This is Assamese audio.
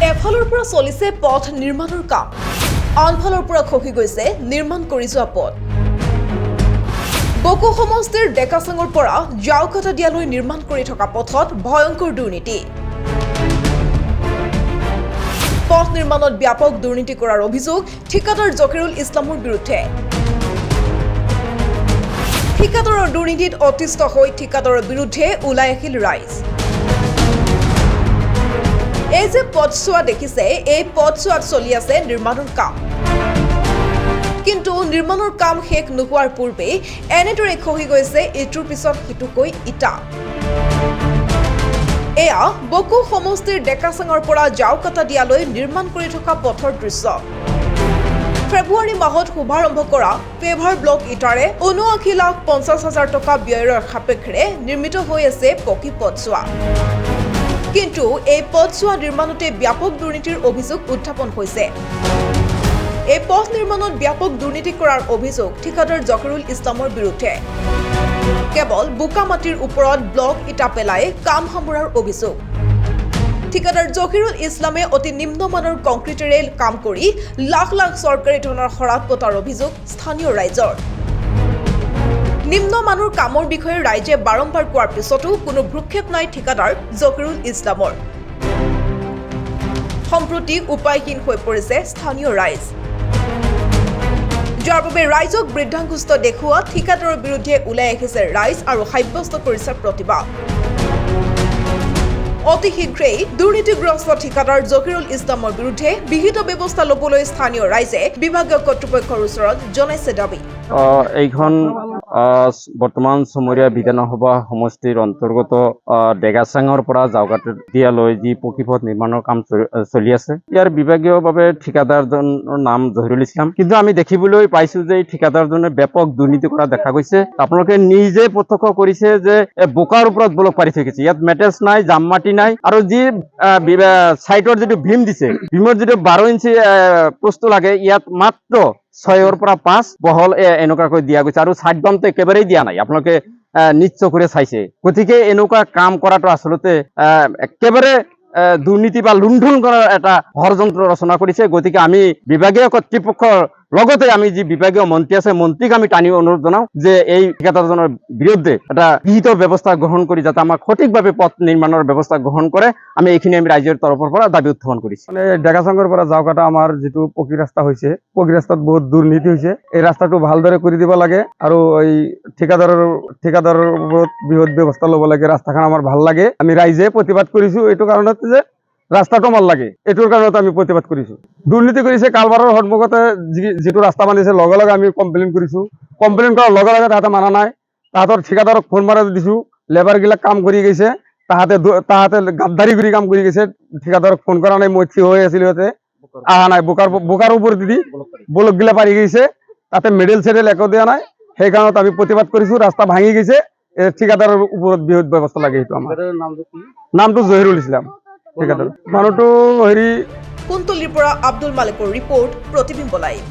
এফালৰ পৰা চলিছে পথ নিৰ্মাণৰ কাম, আনফালৰ পৰা খহি গৈছে নিৰ্মাণ কৰি যোৱা পথ। বকো সমষ্টিৰ ডেকাচাঙৰ পৰা জাউকাটা দিয়ালৈ নিৰ্মাণ কৰি থকা পথত ভয়ংকৰ দুৰ্নীতি। পথ নিৰ্মাণত ব্যাপক দুৰ্নীতি কৰাৰ অভিযোগ ঠিকাদাৰ জকিৰুল ইছলামৰ বিৰুদ্ধে। ঠিকাদাৰৰ দুৰ্নীতিত অতিষ্ঠ হৈ ঠিকাদাৰৰ বিৰুদ্ধে ওলাই আহিল ৰাইজ। এই যে পথছোৱা দেখিছে, এই পথছোৱাত চলি আছে নিৰ্মাণৰ কাম, কিন্তু নিৰ্মাণৰ কাম শেষ নোহোৱাৰ পূৰ্বেই এনেদৰে খহি গৈছে ইটোৰ পিছত সিটোকৈ ইটা। এয়া বকো সমষ্টিৰ ডেকাচাঙৰ পৰা জাউকাটা দিয়ালৈ নিৰ্মাণ কৰি থকা পথৰ দৃশ্য। ফেব্ৰুৱাৰী মাহত শুভাৰম্ভ কৰা পেভাৰ ব্লক ইটাৰে ৭৯,৫০,০০০ টকা ব্যয়ৰ সাপেক্ষেৰে নিৰ্মিত হৈ আছে পকী পথছোৱা। কিন্তু এই পথছোৱা নিৰ্মাণতে ব্যাপক দুৰ্নীতিৰ অভিযোগ উত্থাপন হৈছে। এই পথ নিৰ্মাণত ব্যাপক দুৰ্নীতি কৰাৰ অভিযোগ ঠিকাদাৰ জকিৰুল ইছলামৰ বিৰুদ্ধে। কেৱল বোকা মাটিৰ ওপৰত ব্লক ইটা পেলাই কাম সামৰাৰ অভিযোগ। ঠিকাদাৰ জকিৰুল ইছলামে অতি নিম্নমানৰ কংক্ৰিটেৰে কাম কৰি লাখ লাখ চৰকাৰী ধনৰ শৰাধ পতাৰ অভিযোগ স্থানীয় ৰাইজৰ। নিম্নমানৰ কামৰ বিষয়ে ৰাইজে বাৰম্বাৰ কোৱাৰ পিছতো কোনো ভ্ৰক্ষেপ নাই ঠিকাদাৰ জকিৰুল ইছলামৰ। সম্প্ৰতি উপায়হীন হৈ পৰিছে স্থানীয় ৰাইজ, যাৰ বাবে ৰাইজক বৃদ্ধাংগুষ্ট দেখুওৱা ঠিকাদাৰৰ বিৰুদ্ধে ওলাই আহিছে ৰাইজ আৰু সাব্যস্ত কৰিছে প্ৰতিবাদ। অতি শীঘ্ৰেই দুৰ্নীতিগ্ৰস্ত ঠিকাদাৰ জকিৰুল ইছলামৰ বিৰুদ্ধে বিহিত ব্যৱস্থা ল'বলৈ স্থানীয় ৰাইজে বিভাগীয় কৰ্তৃপক্ষৰ ওচৰত জনাইছে দাবী। এইখন বৰ্তমান চমৰীয়া বিধানসভা সমষ্টিৰ অন্তৰ্গত ডেকাচাঙৰ পৰা জাউকাটা দিয়ালৈ যি পকী পথ নিৰ্মাণৰ কাম চলি আছে, ইয়াৰ বিভাগীয়ভাৱে ঠিকাদাৰজনৰ নাম জহিৰুল ইছলাম। কিন্তু আমি দেখিবলৈ পাইছো যে এই ঠিকাদাৰজনে ব্যাপক দুৰ্নীতি কৰা দেখা গৈছে। আপোনালোকে নিজে প্ৰত্যক্ষ কৰিছে যে বোকাৰ ওপৰত ব্লক পাৰি থৈ গৈছে। ইয়াত মেটেলছ নাই, জাম মাটি নাই, আৰু যি চাইটৰ যিটো ভীম দিছে, ভীমৰ যিটো 12 ইঞ্চি প্ৰস্তু লাগে, ইয়াত মাত্ৰ 6ৰ পৰা 5 বহল এনেকুৱাকৈ দিয়া গৈছে, আৰু চাইড বামটো একেবাৰেই দিয়া নাই। আপোনালোকে নিশ্চয় কৰি চাইছে। গতিকে এনেকুৱা কাম কৰাটো আচলতে একেবাৰে দুৰ্নীতি বা লুণ্ঠন কৰাৰ এটা ষড়যন্ত্ৰ ৰচনা কৰিছে। গতিকে আমি বিভাগীয় কৰ্তৃপক্ষৰ লগতে আমি যি বিভাগীয় মন্ত্ৰী আছে, মন্ত্ৰীক আমি টানি অনুৰোধ জনাওঁ যে এই ঠিকাদাৰজনৰ বিৰুদ্ধে এটা বিহিত ব্যৱস্থা গ্ৰহণ কৰি যাতে আমাক সঠিকভাৱে পথ নিৰ্মাণৰ ব্যৱস্থা গ্ৰহণ কৰে, আমি এইখিনি আমি ৰাইজৰ তৰফৰ পৰা দাবী উত্থাপন কৰিছোঁ। মানে ডেকাচাঙৰ পৰা জাউকাটা আমাৰ যিটো পকী ৰাস্তা হৈছে, পকী ৰাস্তাত বহুত দুৰ্নীতি হৈছে। এই ৰাস্তাটো ভালদৰে কৰি দিব লাগে আৰু এই ঠিকাদাৰৰ ওপৰত বৃহৎ ব্যৱস্থা ল'ব লাগে। ৰাস্তাখন আমাৰ ভাল লাগে। আমি ৰাইজে প্ৰতিবাদ কৰিছো এইটো কাৰণত যে ৰাস্তাটো ভাল লাগে, এইটোৰ কাৰণত আমি প্ৰতিবাদ কৰিছো। দুৰ্নীতি কৰিছে, কালভাৰৰ সন্মুখতে যিটো ৰাস্তা বান্ধিছে, লগে লগে আমি কমপ্লেইন কৰিছো। কমপ্লেইন কৰাৰ লগে লগে তাহাঁতে মানা নাই। তাহাঁতৰ ঠিকাদাৰক ফোন মাৰি দিছো, লেবাৰগিলাক কাম কৰি গৈছে, তাহাঁতে গাদ্দাৰি কৰি কাম কৰি গৈছে। ঠিকাদাৰক ফোন কৰা নাই, মই থিয় হৈ আছিলো, সিহঁতে অহা নাই। বোকাৰ ওপৰত দি ব্লকগিলা পাৰি গৈছে, তাতে মেডেল চেডেল একো দিয়া নাই। সেইকাৰণত আমি প্ৰতিবাদ কৰিছো। ৰাস্তা ভাঙি গৈছে, ঠিকাদাৰৰ ওপৰত বৃহৎ ব্যৱস্থা লাগে। সেইটো আমাৰ নামটো জহিৰুল ইছলাম ঠিকাদাৰ। মানুহটো কুন্তলীৰ পৰা আব্দুল মালিকৰ ৰিপৰ্ট, প্ৰতিবিম্ব লাইভ।